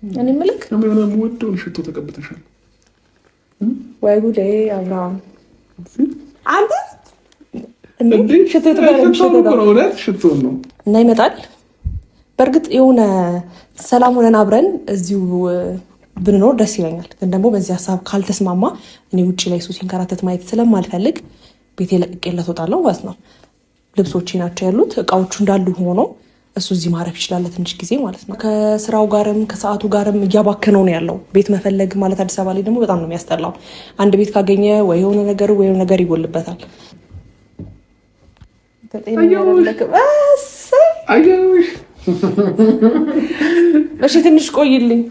እኔ ምልክ የሆነ የምወደውን ሽቶ ተቀብተሻል ወይ ጉዴ! አብርሃም አንተ እንዴ ሽቶ ሽቶ ነው እና ይመጣል። በእርግጥ የሆነ ሰላም ሆነን አብረን እዚሁ ብንኖር ደስ ይለኛል። ግን ደግሞ በዚህ ሀሳብ ካልተስማማ እኔ ውጭ ላይ እሱ ሲንከራተት ማየት ስለማልፈልግ ቤቴ ለቅቄለት እወጣለሁ ማለት ነው። ልብሶቼ ናቸው ያሉት፣ እቃዎቹ እንዳሉ ሆኖ እሱ እዚህ ማረፍ ይችላል ትንሽ ጊዜ ማለት ነው። ከስራው ጋርም ከሰዓቱ ጋርም እያባከነው ነው ያለው። ቤት መፈለግ ማለት አዲስ አበባ ላይ ደግሞ በጣም ነው የሚያስጠላው። አንድ ቤት ካገኘ ወይ የሆነ ነገር ወይ የሆነ ነገር ይጎልበታል። እሺ ትንሽ ቆይልኝ።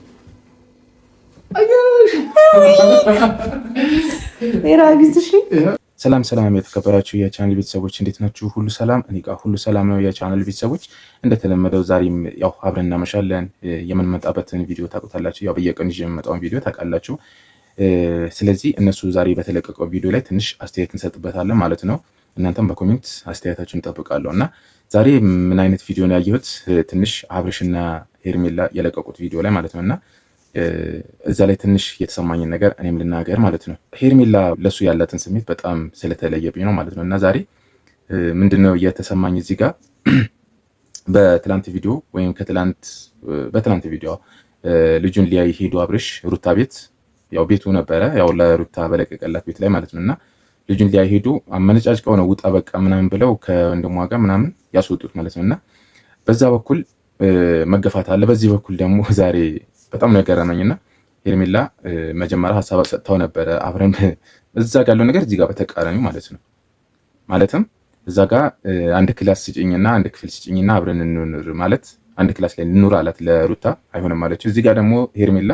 ሰላም ሰላም፣ የተከበራችሁ የቻናል ቤተሰቦች እንዴት ናችሁ? ሁሉ ሰላም? እኔ ጋር ሁሉ ሰላም ነው። የቻናል ቤተሰቦች እንደተለመደው ዛሬም ያው አብረን እናመሻለን። የምንመጣበትን ቪዲዮ ታውቁታላችሁ። ያው በየቀኑ ይዤ የምመጣውን ቪዲዮ ታውቃላችሁ። ስለዚህ እነሱ ዛሬ በተለቀቀው ቪዲዮ ላይ ትንሽ አስተያየት እንሰጥበታለን ማለት ነው። እናንተም በኮሜንት አስተያየታችሁን እንጠብቃለሁ እና ዛሬ ምን አይነት ቪዲዮ ነው ያየሁት? ትንሽ አብርሽና ሄርሜላ የለቀቁት ቪዲዮ ላይ ማለት ነው እና እዛ ላይ ትንሽ የተሰማኝን ነገር እኔም ልናገር ማለት ነው። ሄርሜላ ለሱ ያላትን ስሜት በጣም ስለተለየብኝ ነው ማለት ነው እና ዛሬ ምንድነው የተሰማኝ እዚህ ጋር በትላንት ቪዲዮ ወይም በትላንት ቪዲዮ ልጁን ሊያይ ሄዱ አብርሽ ሩታ ቤት፣ ያው ቤቱ ነበረ ያው ለሩታ በለቀቀላት ቤት ላይ ማለት ነው እና ልጁን ሊያይ ሄዱ። አመነጫጭቀው ነው ውጣ በቃ ምናምን ብለው ከወንድሟ ጋር ምናምን ያስወጡት ማለት ነው እና በዛ በኩል መገፋት አለ። በዚህ በኩል ደግሞ ዛሬ በጣም ነው የገረመኝና ሄርሜላ መጀመሪያ ሀሳብ ሰጥተው ነበረ አብረን እዛ ጋር ያለው ነገር እዚህ ጋር በተቃራኒ ማለት ነው። ማለትም እዛ ጋር አንድ ክላስ ስጭኝና አንድ ክፍል ስጭኝና አብረን እንኑር ማለት አንድ ክላስ ላይ ልኑር አላት ለሩታ። አይሆንም አለችው። እዚህ ጋር ደግሞ ሄርሜላ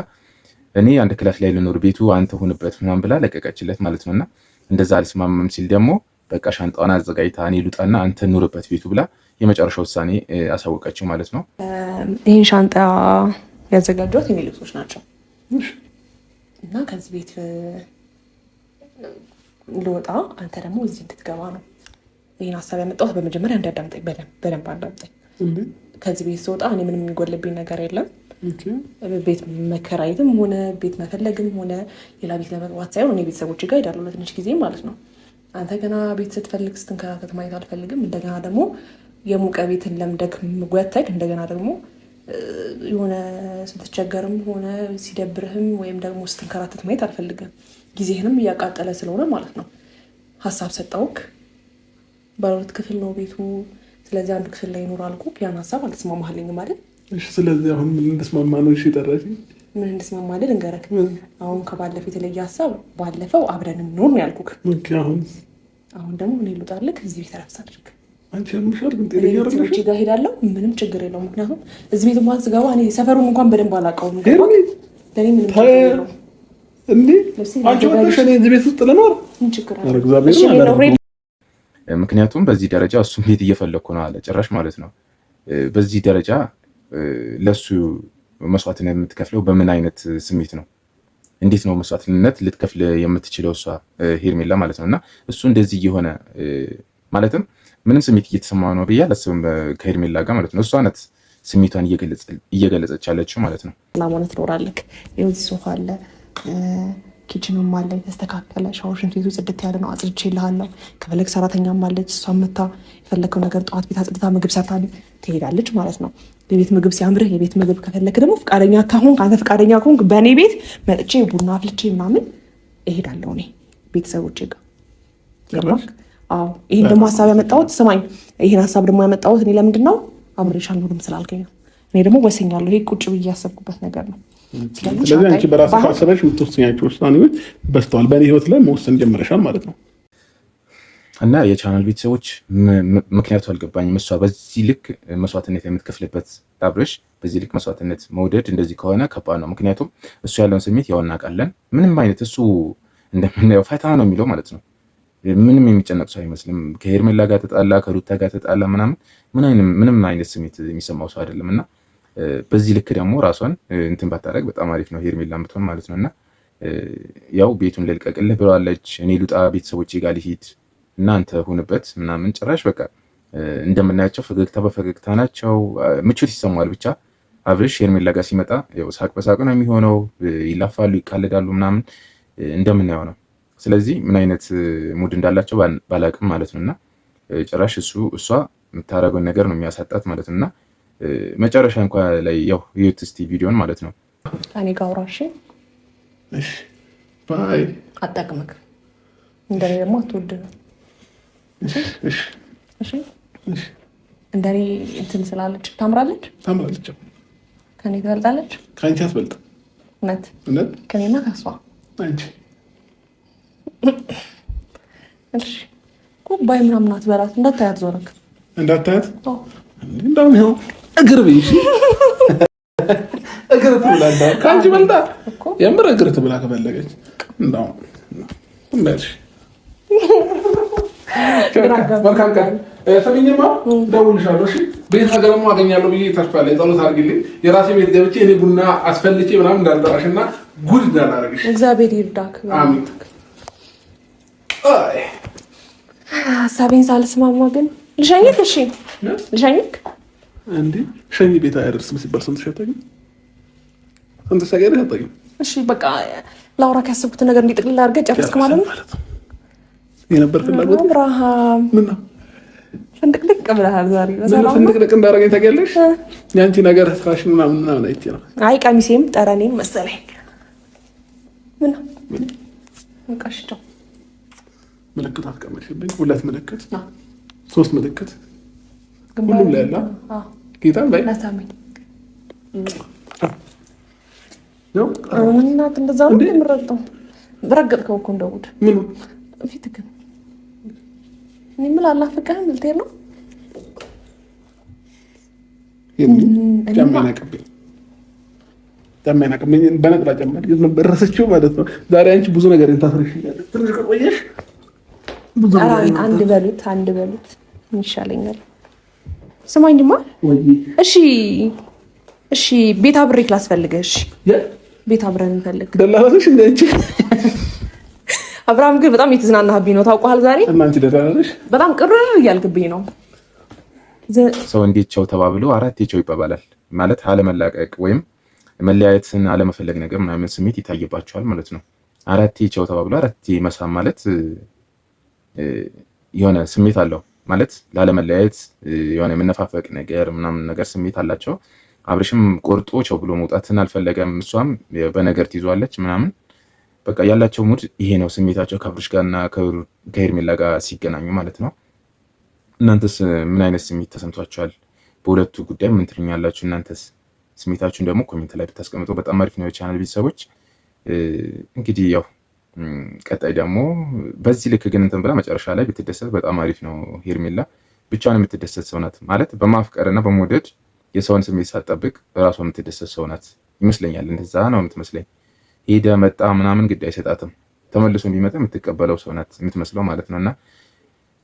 እኔ አንድ ክላስ ላይ ልኑር ቤቱ አንተ ሁንበት ምናምን ብላ ለቀቀችለት ማለት ነውና እንደዛ አልስማማም ሲል ደግሞ በቃ ሻንጣዋን አዘጋጅታ እኔ ልውጣና አንተ ኑርበት ቤቱ ብላ የመጨረሻ ውሳኔ አሳወቀችው ማለት ነው። ይህን ሻንጣ ያዘጋጇት የኔ ልብሶች ናቸው እና ከዚህ ቤት ልወጣ አንተ ደግሞ እዚህ እንድትገባ ነው ይህን ሀሳብ ያመጣሁት። በመጀመሪያ እንዳዳምጠኝ በደንብ አዳምጠኝ። ከዚህ ቤት ስወጣ እኔ ምንም የሚጎልብኝ ነገር የለም። ቤት መከራየትም ሆነ ቤት መፈለግም ሆነ ሌላ ቤት ለመግባት ሳይሆን እኔ ቤተሰቦች ጋር ሄዳለሁ ለትንሽ ጊዜ ማለት ነው። አንተ ገና ቤት ስትፈልግ ስትንከራተት ማየት አልፈልግም። እንደገና ደግሞ የሙቀ ቤትን ለምደክ ወተክ እንደገና ደግሞ የሆነ ስትቸገርም ሆነ ሲደብርህም ወይም ደግሞ ስትንከራተት ማየት አልፈልግም። ጊዜህንም እያቃጠለ ስለሆነ ማለት ነው። ሀሳብ ሰጠውክ። ባለሁለት ክፍል ነው ቤቱ። ስለዚህ አንዱ ክፍል ላይ ይኖር አልኩ። ያን ሀሳብ አልተስማማህልኝም ማለት እሺ። ስለዚህ አሁን ምን እንደስማማ ነው? እሺ ጠራሽ። ምን እንደስማማ አይደል እንገረክ። አሁን ከባለፈው የተለየ ሀሳብ ባለፈው አብረን እንኖር ነው ያልኩክ። ኦኬ። አሁን ደግሞ እኔ ልውጣልክ እዚህ ቤት ረፍስ አድርግ። አንቺ ያምሻል ግን ጤነኛ አይደለሽ። ጋር ሄዳለሁ ምንም ችግር የለውም። ምክንያቱም እዚህ ቤት እንኳን ስገባ እኔ ሰፈሩን እንኳን በደንብ አላውቀውም። ለኔ ምንም ችግር የለውም። እንዴ አንቺ ወጥተሽ እኔ እዚህ ቤት ውስጥ ልኖር ምን ችግር አለ? ምክንያቱም በዚህ ደረጃ እሱም ቤት እየፈለኩ ነው አለ ጭራሽ ማለት ነው። በዚህ ደረጃ ለሱ መስዋዕትነት የምትከፍለው በምን አይነት ስሜት ነው? እንዴት ነው መስዋዕትነት ልትከፍል የምትችለው እሷ ሄርሜላ ማለት ነው። እና እሱ እንደዚህ እየሆነ ማለትም ምንም ስሜት እየተሰማ ነው ብዬ አላስብም ከሄርሜላ ጋር ማለት ነው። እሷ ናት ስሜቷን እየገለጸች ያለችው ማለት ነው። ለማለት ትኖራለህ። ይኸው እዚህ ሶፋ አለ፣ ኪችንም አለ የተስተካከለ፣ ሻወር ሽንት ቤቱ ጽድት ያለ ነው አጽድቼልሃለሁ። ከፈለግ ሰራተኛም አለች፣ እሷ መታ የፈለግከው ነገር ጠዋት ቤት አጽድታ ምግብ ሰርታ ትሄዳለች ማለት ነው። የቤት ምግብ ሲያምርህ የቤት ምግብ ከፈለክ ደግሞ ፈቃደኛ ከሆንክ አንተ ፈቃደኛ ከሆንክ በእኔ ቤት መጥቼ ቡና አፍልቼ ምናምን እሄዳለሁ እኔ ቤተሰቦቼ ጋር። አዎ ይሄን ደግሞ ሀሳብ ያመጣሁት ስማኝ፣ ይሄን ሀሳብ ደግሞ ያመጣሁት እኔ ለምንድን ነው አብሬሽ አልኖርም ስላልከኝ ነው። እኔ ደግሞ ወሰኛለሁ። ይሄ ቁጭ ብዬ ያሰብኩበት ነገር ነው። ስለዚህ አንቺ በራስሽ ሀሳብሽ የምትወስኛቸው ውሳኔዎች በስተዋል በእኔ ህይወት ላይ መወሰን ጀምረሻል ማለት ነው። እና የቻናል ቤተሰቦች ምክንያቱ አልገባኝም። እሷ በዚህ ልክ መስዋዕትነት የምትከፍልበት አብርሽ በዚህ ልክ መስዋዕትነት መውደድ እንደዚህ ከሆነ ከባድ ነው። ምክንያቱም እሱ ያለውን ስሜት ያው እናውቃለን። ምንም አይነት እሱ እንደምናየው ፈታ ነው የሚለው ማለት ነው። ምንም የሚጨነቅ ሰው አይመስልም። ከሄርሜላ ጋር ተጣላ፣ ከሩታ ጋር ተጣላ ምንም አይነት ስሜት የሚሰማው ሰው አይደለም። እና በዚህ ልክ ደግሞ ራሷን እንትን ባታደርግ በጣም አሪፍ ነው ሄርሜላ ብትሆን ማለት ነው። እና ያው ቤቱን ልልቀቅልህ ብለዋለች። እኔ ልውጣ ቤተሰቦቼ ጋር ልሂድ እናንተ ሁንበት ምናምን ጭራሽ በቃ እንደምናያቸው ፈገግታ በፈገግታ ናቸው። ምቾት ይሰማል። ብቻ አብርሽ ሄርሜላ ጋር ሲመጣ ያው ሳቅ በሳቅ ነው የሚሆነው። ይላፋሉ፣ ይቃለዳሉ ምናምን እንደምናየው ነው። ስለዚህ ምን አይነት ሙድ እንዳላቸው ባላቅም ማለት ነውና ጭራሽ እሷ የምታደርገውን ነገር ነው የሚያሳጣት ማለት ነውና መጨረሻ እንኳን ላይ ያው ይዩት እስቲ ቪዲዮን ማለት ነው። እኔ ጋር አውራሽ እሺ ባይ አጣቅመክ እንደኔ ደግሞ አትወድ ነው። እሺ እንደኔ እንትን ስላለች ታምራለች። ከኔ ትበልጣለች። ከአንቺ አትበልጥም። እውነት ከኔና ከሷ አንቺ እሺ ኩባይ ምናምን አትበላት። እንዳታያት ዞረክ እንዳታያት እንደውም ይኸው እግር ብይ እግር ትብላለች። ከአንቺ በልጣ የምር እግር ትብላ ከፈለገች እንደውም እንደሽ መልካም ቀን ሰሚኝማ ደውልሻለሁ። እሺ ቤት ሀገርማ አገኛለሁ ብዬ ተስፋ አለኝ። ጸሎት አድርጊልኝ። የራሴ ቤት ገብቼ እኔ ቡና አስፈልቼ ምናምን እንዳልጠራሽና ጉድ እንዳላረግሽ እግዚአብሔር ይርዳክ። አሜን። ሀሳቤን ሳልስማማ ግን ልሸኝክ። እሺ ልሸኝክ። እንዴ ሸኝ ቤት አያደርስም ሲባል ሰምተሽ አታውቂም? አንተ ሰገደ አታውቂም? እሺ በቃ ላውራክ ያሰብኩትን ነገር እንዲጠቅልል አድርገህ ጨርስክ ማለት ነው። የነበር ፍላጎት አብርሃም ምን ነው? ፍንድቅድቅ ብለሃል ዛሬ። በሰላም ፍንድቅድቅ እንዳደረገኝ ታውቂያለሽ? ያንቺ ነገር ፋሽን ምናምን አይቼ ነው። አይ ቀሚሴም ጠረኔም መሰለኝ። ምን ነው? እንቃሽተው ምልክት አስቀመጥሽብኝ። ሁለት ምልክት፣ ሶስት ምልክት ሁሉም ላይ አለ። ጌታን ባይ ናታሚ ነው እናት እንደዛ ነው የምረግጠው። ረገጥከው እኮ እንደውድ ምን ፊትክ እኔ ምን አላፈቀህም ልትሄድ ነው? ጨማይናቅብኝ በነጥላ ጨማሪ ነበር ረሰችው ማለት ነው። ዛሬ አንቺ ብዙ ነገር ታስረሽኛለሽ። ትንሽ ቆየሽ አንድ በሉት ይሻለኛል። ስማኝማ እሺ ቤት አብሬ ክላስ ፈልገሽ ቤት አብረን እንፈልግ። ደላላሽ እንዴ? አብርሃም ግን በጣም የተዝናናህብኝ ነው ታውቀዋል። ዛሬ እና አንቺ ደላላሽ በጣም ቅርር እያልክብኝ ነው። ሰው እንዴት ቸው ተባብሎ አራት ቸው ይባባላል ማለት አለመላቀቅ ወይም መለያየትን አለመፈለግ ነገር ምናምን ስሜት ይታይባቸዋል ማለት ነው። አራት ቸው ተባብሎ አራት መሳም ማለት የሆነ ስሜት አለው ማለት ላለመለያየት የሆነ የምነፋፈቅ ነገር ምናምን ነገር ስሜት አላቸው። አብርሽም ቆርጦ ቸው ብሎ መውጣትን አልፈለገም። እሷም በነገር ትይዟለች ምናምን በቃ ያላቸው ሙድ ይሄ ነው ስሜታቸው ከአብርሽ ጋርና ከሄርሜላ ጋር ሲገናኙ ማለት ነው። እናንተስ ምን አይነት ስሜት ተሰምቷችኋል? በሁለቱ ጉዳይ ምን ትሉኛላችሁ? እናንተስ ስሜታችሁን ደግሞ ኮሜንት ላይ ብታስቀምጡ በጣም አሪፍ ነው። የቻናል ቤተሰቦች እንግዲህ ያው ቀጣይ ደግሞ በዚህ ልክ ግን እንትን ብላ መጨረሻ ላይ ብትደሰት በጣም አሪፍ ነው። ሄርሜላ ብቻዋን የምትደሰት ሰው ናት ማለት በማፍቀርና በመውደድ የሰውን ስሜት ሳትጠብቅ ራሷ የምትደሰት ሰው ናት ይመስለኛል። እንደዛ ነው የምትመስለኝ። ሄደ መጣ ምናምን ግድ አይሰጣትም። ተመልሶ ቢመጣ የምትቀበለው ሰው ናት የምትመስለው ማለት ነውና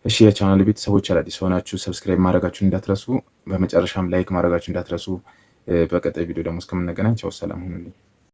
እሺ የቻናል ቤተሰቦች አዳዲስ ሆናችሁ ሰብስክራይብ ማድረጋችሁን እንዳትረሱ፣ በመጨረሻም ላይክ ማድረጋችሁን እንዳትረሱ። በቀጣይ ቪዲዮ ደግሞ እስከምንገናኝ ቻው፣ ሰላም ሁኑልኝ።